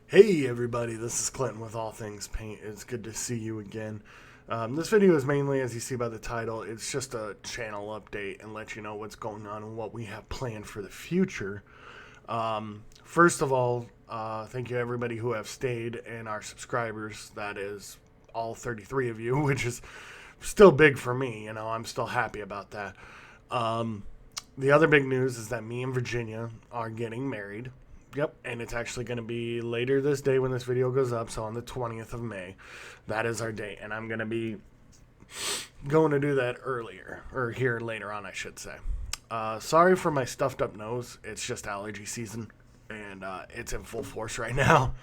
Hey everybody, this is Clinton with All Things Paint. It's good to see you again. This video is mainly, as you see by the title, it's just a channel update and let you know what's going on and what we have planned for the future. First of all, thank you everybody who have stayed and our subscribers. That is all 33 of you, which is still big for me. I'm still happy about that. The other big news is that me and Virginia are getting married. Yep, and it's actually going to be later this day when this video goes up, so on the 20th of May. That is our date, and I'm going to be going to do that earlier, or here later on, I should say. Sorry for my stuffed up nose. It's just allergy season, and it's in full force right now,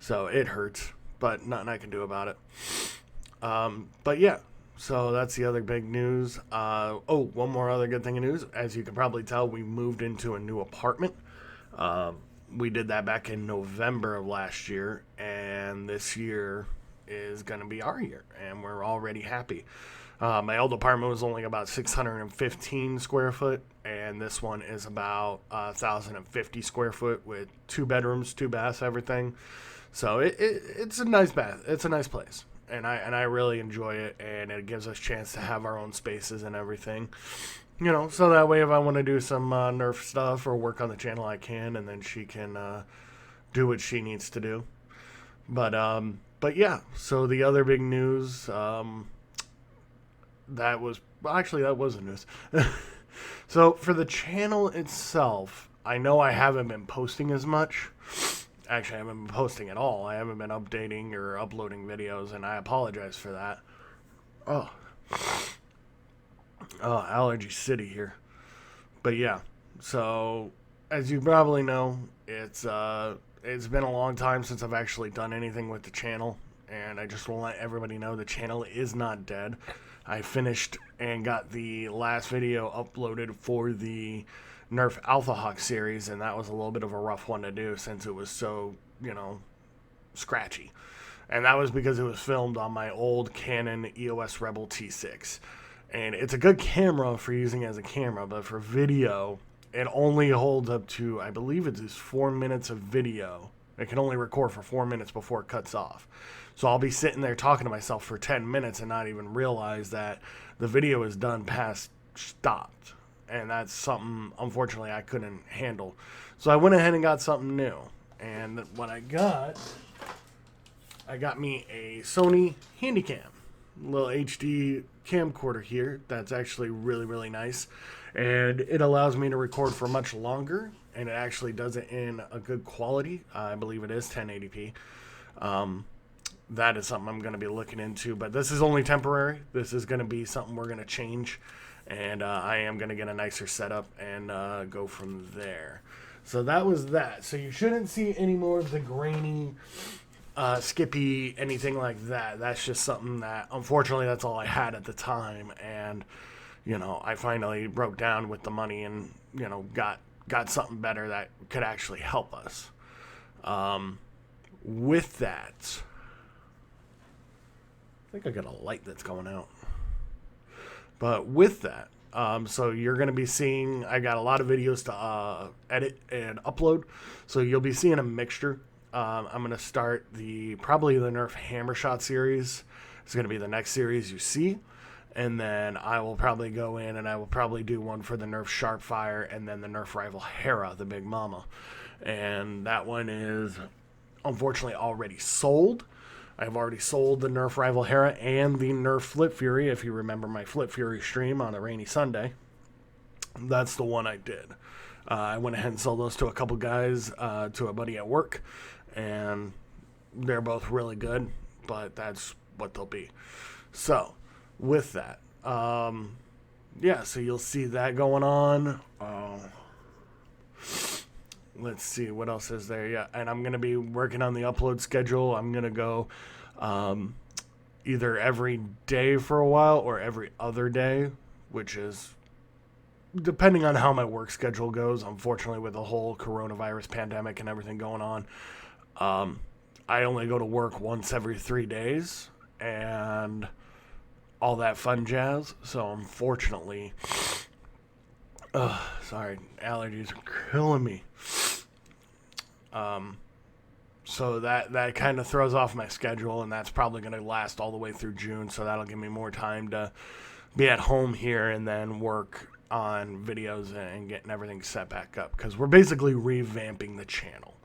so it hurts, but nothing I can do about it. But yeah, so that's the other big news. One more other good thing of news. As you can probably tell, we moved into a new apartment. We did that back in November of last year, and this year is going to be our year, and we're already happy. My old apartment was only about 615 square foot, and this one is about 1,050 square foot with 2 bedrooms, 2 baths, everything. So it's a nice bath. It's a nice place, and I really enjoy it, and it gives us a chance to have our own spaces and everything. So that way if I want to do some Nerf stuff or work on the channel, I can, and then she can do what she needs to do. But yeah, so the other big news, that was the news. So for the channel itself, I know I haven't been posting as much. Actually, I haven't been posting at all. I haven't been updating or uploading videos, and I apologize for that. Allergy City here. But yeah, so as you probably know, it's been a long time since I've actually done anything with the channel, and I just want to let everybody know the channel is not dead. I finished and got the last video uploaded for the Nerf Alpha Hawk series, and that was a little bit of a rough one to do since it was so, scratchy. And that was because it was filmed on my old Canon EOS Rebel T6. And it's a good camera for using as a camera, but for video, it only holds up to, I believe it is 4 minutes of video. It can only record for 4 minutes before it cuts off. So I'll be sitting there talking to myself for 10 minutes and not even realize that the video is done past stopped. And that's something, unfortunately, I couldn't handle. So I went ahead and got something new. And what I got me a Sony Handycam. Little HD camcorder here that's actually really, really nice, and it allows me to record for much longer, and it actually does it in a good quality. I believe it is 1080p. That is something I'm going to be looking into, but this is only temporary. This is going to be something we're going to change, and I am going to get a nicer setup and go from there. So that was that. So you shouldn't see any more of the grainy Skippy, anything like that. That's just something that, unfortunately, that's all I had at the time, and I finally broke down with the money and got something better that could actually help us. With that, I think I got a light that's going out. But with that, so you're going to be seeing, I got a lot of videos to edit and upload, so you'll be seeing a mixture. I'm going to start probably the Nerf Hammershot series. It's going to be the next series you see. And then I will probably go in and I will probably do one for the Nerf Sharpfire and then the Nerf Rival Hera, the Big Mama. And that one is unfortunately already sold. I've already sold the Nerf Rival Hera and the Nerf Flip Fury, if you remember my Flip Fury stream on a rainy Sunday. That's the one I did. I went ahead and sold those to a couple guys, to a buddy at work, and they're both really good, but that's what they'll be. So, with that, so you'll see that going on. Let's see, what else is there? Yeah, and I'm going to be working on the upload schedule. I'm going to go either every day for a while or every other day, which is depending on how my work schedule goes. Unfortunately, with the whole coronavirus pandemic and everything going on, I only go to work once every 3 days and all that fun jazz. So unfortunately, allergies are killing me. So that kind of throws off my schedule, and that's probably going to last all the way through June. So that'll give me more time to be at home here and then work on videos and getting everything set back up, because we're basically revamping the channel.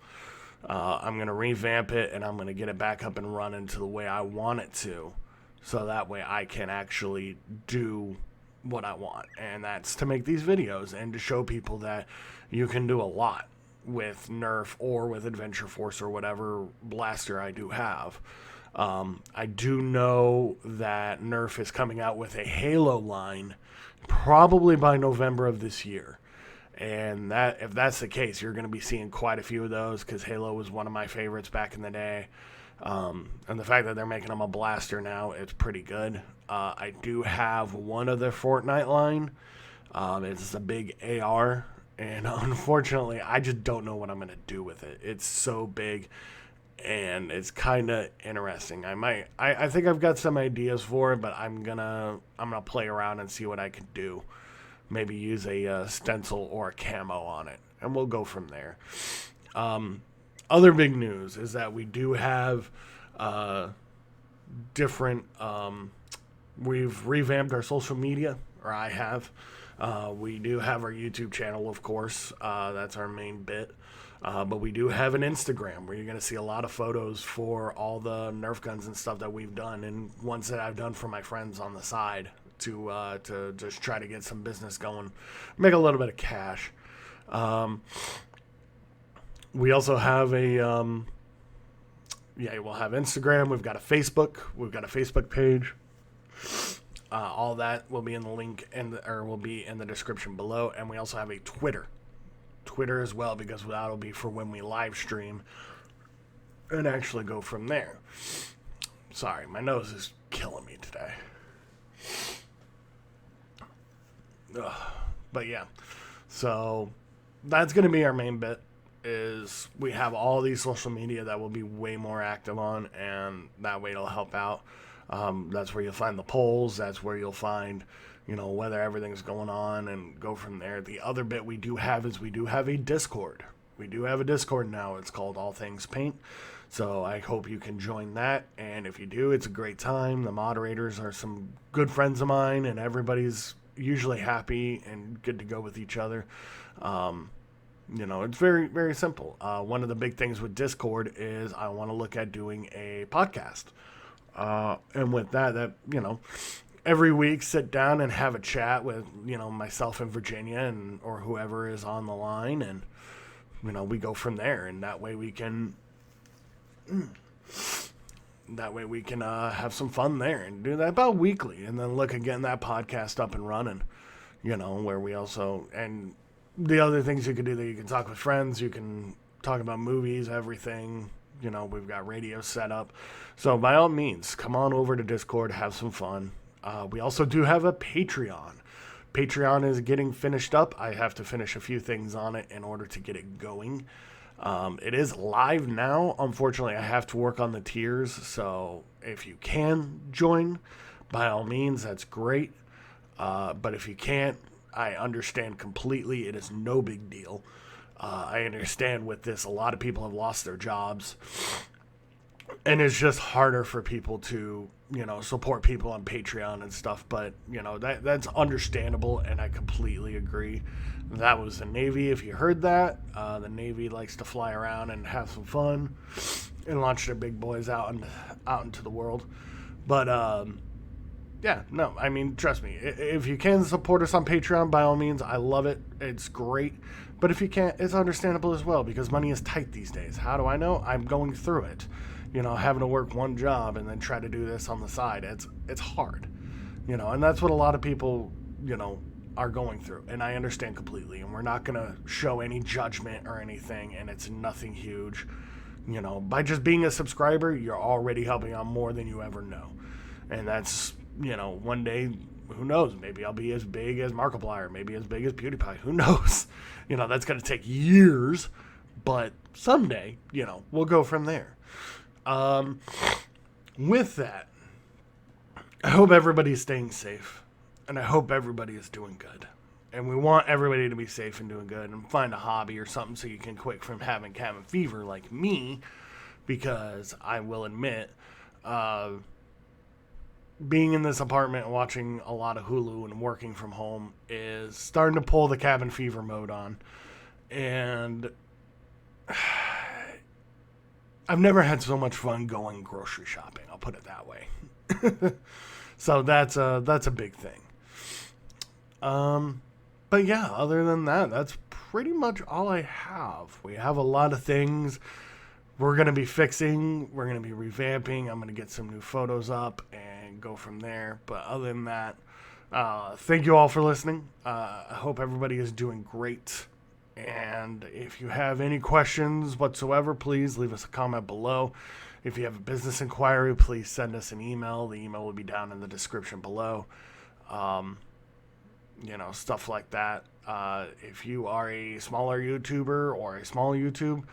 I'm going to revamp it, and I'm going to get it back up and running to the way I want it to, so that way I can actually do what I want, and that's to make these videos and to show people that you can do a lot with Nerf or with Adventure Force or whatever blaster I do have. I do know that Nerf is coming out with a Halo line probably by November of this year. And that, if that's the case, you're going to be seeing quite a few of those, because Halo was one of my favorites back in the day. And the fact that they're making them a blaster now, it's pretty good. I do have one of their Fortnite line. It's a big AR, and unfortunately, I just don't know what I'm going to do with it. It's so big, and it's kind of interesting. I think I've got some ideas for it, but I'm gonna play around and see what I can do. Maybe use a stencil or a camo on it, and we'll go from there. Other big news is that we do have different... we've revamped our social media, or I have. We do have our YouTube channel, of course. That's our main bit. But we do have an Instagram where you're going to see a lot of photos for all the Nerf guns and stuff that we've done, and ones that I've done for my friends on the side to just try to get some business going, make a little bit of cash. We also have we'll have Instagram. We've got a Facebook. We've got a Facebook page. All that will be in the link will be in the description below. And we also have a Twitter as well, because that'll be for when we live stream and actually go from there. Sorry, my nose is killing me today. But yeah, so that's going to be our main bit, is we have all these social media that we'll be way more active on, and that way it'll help out. That's where you'll find the polls. That's where you'll find, whether everything's going on, and go from there. The other bit we do have is we do have a Discord. We do have a Discord now. It's called All Things Paint. So I hope you can join that. And if you do, it's a great time. The moderators are some good friends of mine, and everybody's usually happy and good to go with each other. It's very, very simple. One of the big things with Discord is I want to look at doing a podcast. And with that, every week sit down and have a chat with, myself and Virginia or whoever is on the line, and, we go from there, and that way we can have some fun there and do that about weekly, and then look at getting that podcast up and running, where we also, and the other things you can do, that you can talk with friends, you can talk about movies, everything. We've got radio set up. So by all means, come on over to Discord, have some fun. We also do have a Patreon. Patreon is getting finished up. I have to finish a few things on it in order to get it going. It is live now. Unfortunately, I have to work on the tiers. So if you can join, by all means, that's great. But if you can't, I understand completely. It is no big deal. I understand with this, a lot of people have lost their jobs, and it's just harder for people to, support people on Patreon and stuff. But, that's understandable, and I completely agree. That was the Navy, if you heard that. The Navy likes to fly around and have some fun and launch their big boys out into the world. But, trust me, if you can support us on Patreon, by all means, I love it. It's great. But if you can't, it's understandable as well, because money is tight these days. How do I know? I'm going through it. Having to work one job and then try to do this on the side. It's hard. And that's what a lot of people, are going through. And I understand completely. And we're not going to show any judgment or anything, and it's nothing huge. By just being a subscriber, you're already helping out more than you ever know. And that's, one day, who knows? Maybe I'll be as big as Markiplier, maybe as big as PewDiePie. Who knows? That's going to take years, but someday, we'll go from there. With that, I hope everybody's staying safe, and I hope everybody is doing good. And we want everybody to be safe and doing good, and find a hobby or something so you can quit from having cabin fever like me, because I will admit, being in this apartment and watching a lot of Hulu and working from home is starting to pull the cabin fever mode on. And I've never had so much fun going grocery shopping, I'll put it that way. So that's a big thing. But yeah, other than that, that's pretty much all I have. We have a lot of things we're going to be fixing. We're going to be revamping. I'm going to get some new photos up and go from there. But other than that, thank you all for listening. I hope everybody is doing great. And if you have any questions whatsoever, please leave us a comment below. If you have a business inquiry, please send us an email. The email will be down in the description below. Stuff like that. If you are a smaller YouTuber or a small YouTube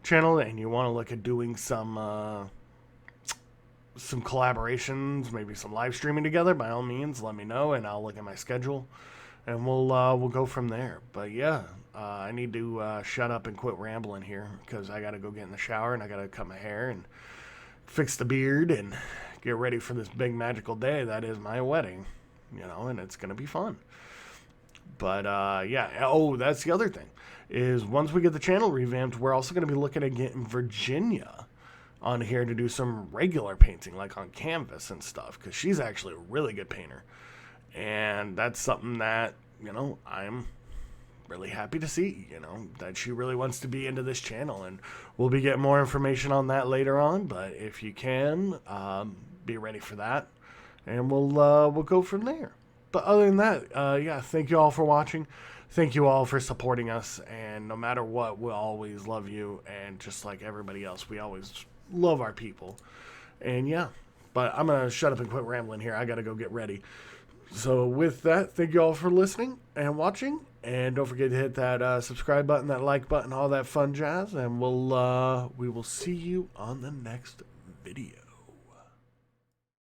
channel and you want to look at doing some collaborations, maybe some live streaming together, by all means, let me know and I'll look at my schedule and we'll go from there. But yeah, I need to shut up and quit rambling here because I got to go get in the shower and I got to cut my hair and fix the beard and get ready for this big magical day that is my wedding, and it's going to be fun. But yeah, that's the other thing, is once we get the channel revamped, we're also going to be looking at getting Virginia on here to do some regular painting, like on canvas and stuff, because she's actually a really good painter. And that's something that, I'm really happy to see, that she really wants to be into this channel. And we'll be getting more information on that later on. But if you can, be ready for that. And we'll go from there. But other than that, thank you all for watching. Thank you all for supporting us. And no matter what, we'll always love you. And just like everybody else, we always love our people. And yeah, but I'm going to shut up and quit rambling here. I got to go get ready. So with that, thank you all for listening and watching. And don't forget to hit that subscribe button, that like button, all that fun jazz. And we will see you on the next video.